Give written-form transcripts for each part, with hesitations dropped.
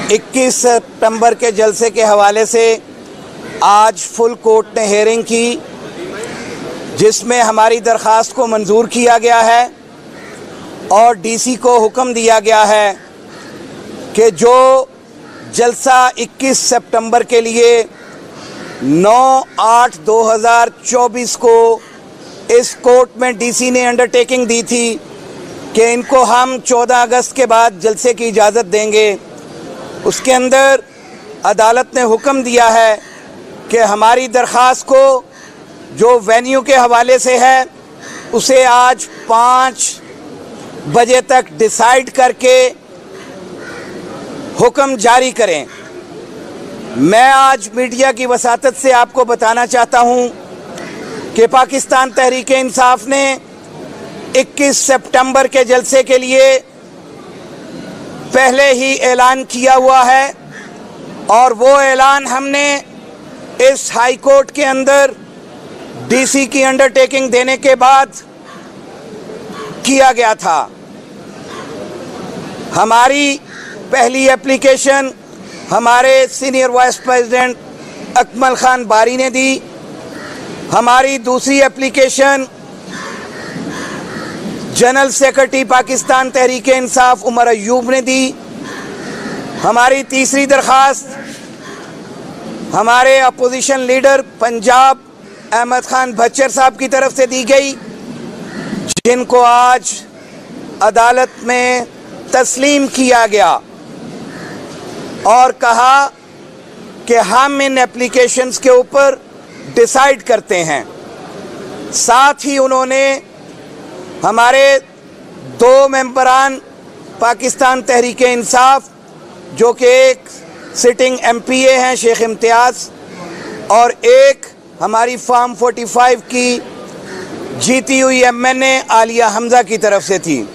21 सितंबर के जलसे के हवाले से आज फुल कोर्ट ने हेयरिंग की, जिसमें हमारी दरख्वास्त को मंजूर किया गया है और डीसी को हुक्म दिया गया है कि जो जलसा 21 सितंबर के लिए 9/8/2024 को इस कोर्ट में डीसी ने अंडरटेकिंग दी थी कि इनको हम 14 अगस्त के बाद जलसे की इजाज़त देंगे, उसके अंदर अदालत ने हुक्म दिया है कि हमारी दरख्वास्त को जो वेन्यू के हवाले से है उसे आज 5 बजे तक डिसाइड करके हुक्म जारी करें। मैं आज मीडिया की वसातत से आपको बताना चाहता हूं कि पाकिस्तान तहरीक इंसाफ ने 21 सितंबर के जलसे के लिए पहले ही ऐलान किया हुआ है और वो ऐलान हमने इस हाई कोर्ट के अंदर डीसी की अंडरटेकिंग देने के बाद किया गया था। हमारी पहली एप्लीकेशन हमारे senior vice president Akmal Khan बारी ने दी, हमारी दूसरी application general secretary Pakistan Tehreek Insaf Umar Ayub ने दी, हमारी तीसरी दरख्वास्त हमारे अपोजिशन लीडर पंजाब अहमद खान भच्चर साहब की तरफ से दी गई, जिनको आज अदालत में तस्लीम किया गया और कहा कि हम इन एप्लीकेशंस के ऊपर डिसाइड करते हैं। साथ ही उन्होंने हमारे 2 मेंबरान पाकिस्तान तहरीक इंसाफ, जो कि एक सिटिंग एमपीए हैं शेख इम्तियाज़ और एक हमारी फार्म 45 की जीती हुई एमएनए आलिया हमजा की तरफ से थी,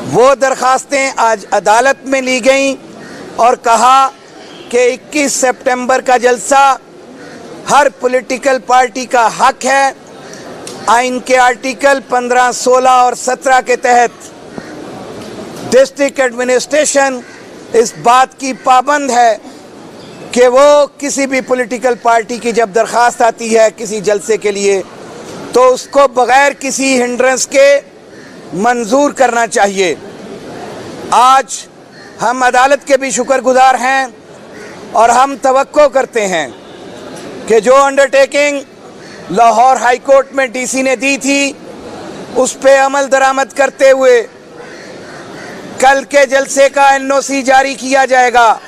वो दरखास्तें आज अदालत में ली गईं और कहा कि 21 सितंबर का जलसा हर पॉलिटिकल पार्टी का हक है। आइन के आर्टिकल 15, 16 और 17 के तहत डिस्ट्रिक्ट एडमिनिस्ट्रेशन इस बात की पाबंद है कि वो किसी भी पॉलिटिकल पार्टी की जब दरख्वास्त आती है किसी जलसे के लिए तो उसको बग़ैर किसी हिंड्रेंस के मंजूर करना चाहिए। आज हम अदालत के भी शुक्रगुजार हैं और हम तवक्को करते हैं कि जो अंडरटेकिंग लाहौर हाई कोर्ट में डीसी ने दी थी उस पे अमल दरामद करते हुए कल के जलसे का एनओसी जारी किया जाएगा।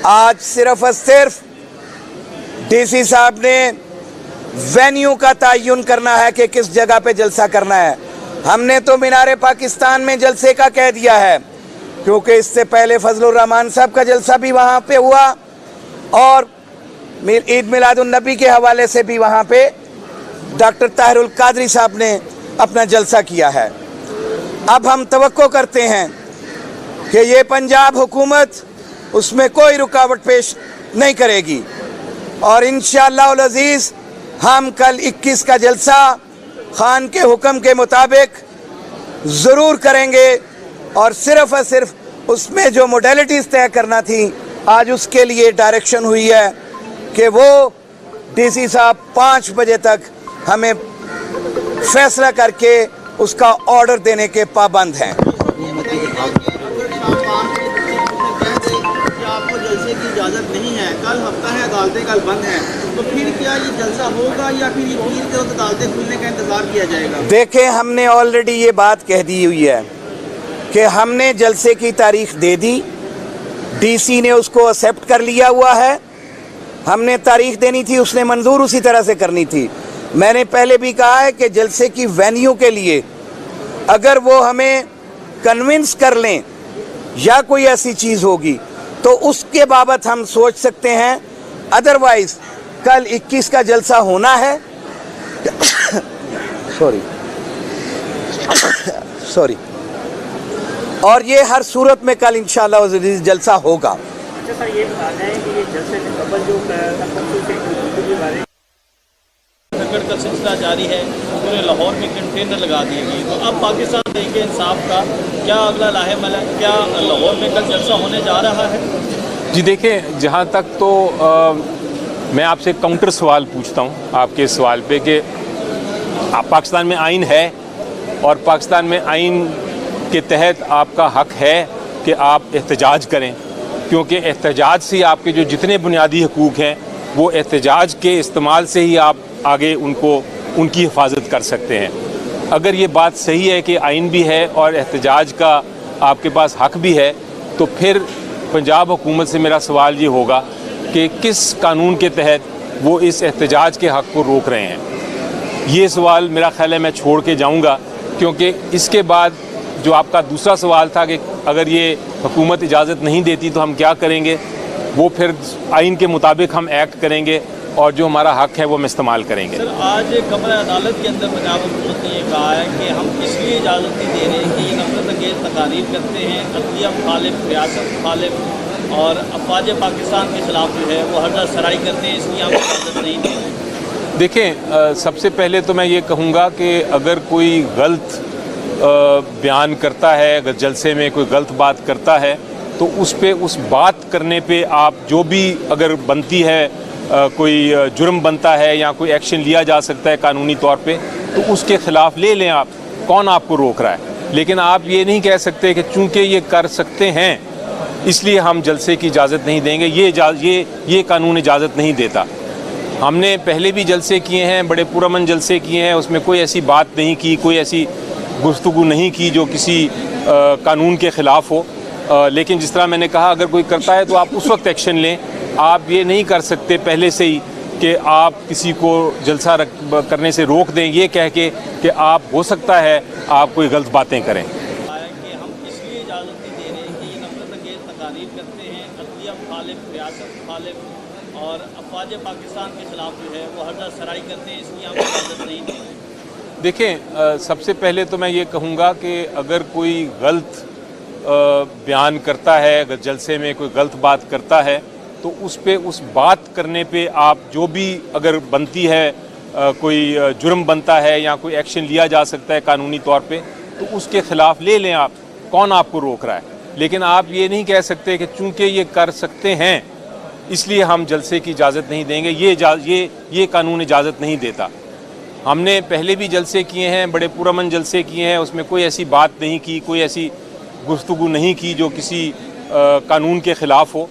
आज सिर्फ और सिर्फ डीसी साहब ने वेन्यू का तयन करना है कि किस जगह पे जलसा करना है। हमने तो मीनारे पाकिस्तान में जलसे का कह दिया है, क्योंकि इससे पहले फजलुर रहमान साहब का जलसा भी वहाँ पे हुआ और ईद मिलादुन नबी के हवाले से भी वहाँ पे डॉक्टर ताहिरुल कादरी साहब ने अपना जलसा किया है। अब हम तवक्को करते हैं कि ये पंजाब हुकूमत उसमें कोई रुकावट पेश नहीं करेगी और इंशाअल्लाह उल अज़ीज़ हम कल 21 का जलसा खान के हुक्म के मुताबिक ज़रूर करेंगे और सिर्फ उसमें जो मोडेलिटीज़ तय करना थी आज उसके लिए डायरेक्शन हुई है कि वो डीसी साहब 5 बजे तक हमें फैसला करके उसका ऑर्डर देने के पाबंद हैं। आपको जलसे की इजाज़त नहीं है, कल हफ्ता है, अदालतें कल बंद हैं, तो फिर क्या ये जलसा होगा या फिर ये अदालतें खुलने का इंतज़ार किया जाएगा? देखें, हमने ऑलरेडी ये बात कह दी हुई है कि हमने जलसे की तारीख दे दी, डीसी ने उसको एक्सेप्ट कर लिया हुआ है। हमने तारीख देनी थी, उसने मंजूर उसी तरह से करनी थी। मैंने पहले भी कहा है कि जलसे की वेन्यू के लिए अगर वो हमें कन्विंस कर लें या कोई ऐसी चीज़ होगी तो उसके बाबत हम सोच सकते हैं, अदरवाइज कल 21 का जलसा होना है। सॉरी और ये हर सूरत में कल इंशाअल्लाह जलसा होगा। अच्छा सर, ये बता दें कि ये जलसे से कबल जो پکڑ کا سلسلہ جاری ہے، پورے لاہور میں کنٹینر لگا دیے گئے. تو اب پاکستان تحریک انصاف کا کیا اگلا لاہے عمل ہے؟ کیا لاہور میں کل جلسہ ہونے جا رہا ہے؟ جی دیکھیں، جہاں تک تو میں آپ سے کاؤنٹر سوال پوچھتا ہوں آپ کے سوال پہ کہ پاکستان میں آئین ہے اور پاکستان میں آئین کے تحت آپ کا حق ہے کہ آپ احتجاج کریں، کیونکہ احتجاج سے آپ کے جو جتنے بنیادی حقوق ہیں وہ احتجاج کے استعمال سے ہی آپ آگے ان کی حفاظت کر سکتے ہیں. اگر یہ بات صحیح ہے کہ آئین بھی ہے اور احتجاج کا آپ کے پاس حق بھی ہے، تو پھر پنجاب حکومت سے میرا سوال یہ ہوگا کہ کس قانون کے تحت وہ اس احتجاج کے حق کو روک رہے ہیں. یہ سوال میرا خیال ہے میں چھوڑ کے جاؤں گا، کیونکہ اس کے بعد جو آپ کا دوسرا سوال تھا کہ اگر یہ حکومت اجازت نہیں دیتی تو ہم کیا کریں گے، وہ پھر آئین کے مطابق ہم ایکٹ کریں گے اور جو ہمارا حق ہے وہ ہم استعمال کریں گے. سر، آج کمرہ عدالت کے اندر پنجاب حکومت نے یہ کہا ہے کہ ہم اس لیے اجازت نہیں دے رہے کہ یہ نفرت انگیز تقاریر کرتے ہیں، عدلیہ مخالف، ریاست مخالف اور افواج پاکستان کے خلاف جو ہے وہ حرضہ سرائی کرتے ہیں، اس لیے ہم اجازت نہیں دے رہے. دیکھیں، سب سے پہلے تو میں یہ کہوں گا کہ اگر کوئی غلط بیان کرتا ہے، اگر جلسے میں کوئی غلط بات کرتا ہے تو اس بات کرنے پہ آپ جو بھی اگر بنتی ہے، کوئی جرم بنتا ہے یا کوئی ایکشن لیا جا سکتا ہے قانونی طور پہ، تو اس کے خلاف لے لیں. آپ کون آپ کو روک رہا ہے؟ لیکن آپ یہ نہیں کہہ سکتے کہ چونکہ یہ کر سکتے ہیں اس لیے ہم جلسے کی اجازت نہیں دیں گے. یہ قانون اجازت نہیں دیتا. ہم نے پہلے بھی جلسے کیے ہیں، بڑے پرامن جلسے کیے ہیں، اس میں کوئی ایسی بات نہیں کی، کوئی ایسی گفتگو نہیں کی جو کسی قانون کے خلاف ہو. لیکن جس طرح میں نے کہا، اگر کوئی کرتا ہے تو آپ اس وقت ایکشن لیں. آپ یہ نہیں کر سکتے پہلے سے ہی کہ آپ کسی کو جلسہ کرنے سے روک دیں یہ کہہ کے کہ آپ ہو سکتا ہے آپ کوئی غلط باتیں کریں. کہ ہم اس لیے اجازت نہیں دے رہے کہ یہ نفرت انگیز تقاریر کرتے ہیں، عدلیہ مخالف، ریاست مخالف اور افواج پاکستان کے خلاف جو ہے وہ حرضہ سرائی کرتے ہیں، اس لیے ہم اجازت نہیں دے رہے. دیکھیں، سب سے پہلے تو میں یہ کہوں گا کہ اگر کوئی غلط بیان کرتا ہے، اگر جلسے میں کوئی غلط بات کرتا ہے تو اس بات کرنے پہ آپ جو بھی اگر بنتی ہے، کوئی جرم بنتا ہے یا کوئی ایکشن لیا جا سکتا ہے قانونی طور پہ، تو اس کے خلاف لے لیں. آپ کون آپ کو روک رہا ہے؟ لیکن آپ یہ نہیں کہہ سکتے کہ چونکہ یہ کر سکتے ہیں اس لیے ہم جلسے کی اجازت نہیں دیں گے. یہ قانون اجازت نہیں دیتا. ہم نے پہلے بھی جلسے کیے ہیں، بڑے پرامن جلسے کیے ہیں، اس میں کوئی ایسی بات نہیں کی، کوئی ایسی گفتگو نہیں کی جو کسی قانون کے خلاف ہو.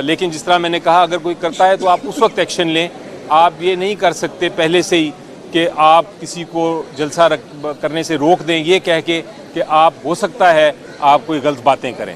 لیکن جس طرح میں نے کہا، اگر کوئی کرتا ہے تو آپ اس وقت ایکشن لیں. آپ یہ نہیں کر سکتے پہلے سے ہی کہ آپ کسی کو جلسہ کرنے سے روک دیں یہ کہہ کے کہ آپ ہو سکتا ہے آپ کوئی غلط باتیں کریں.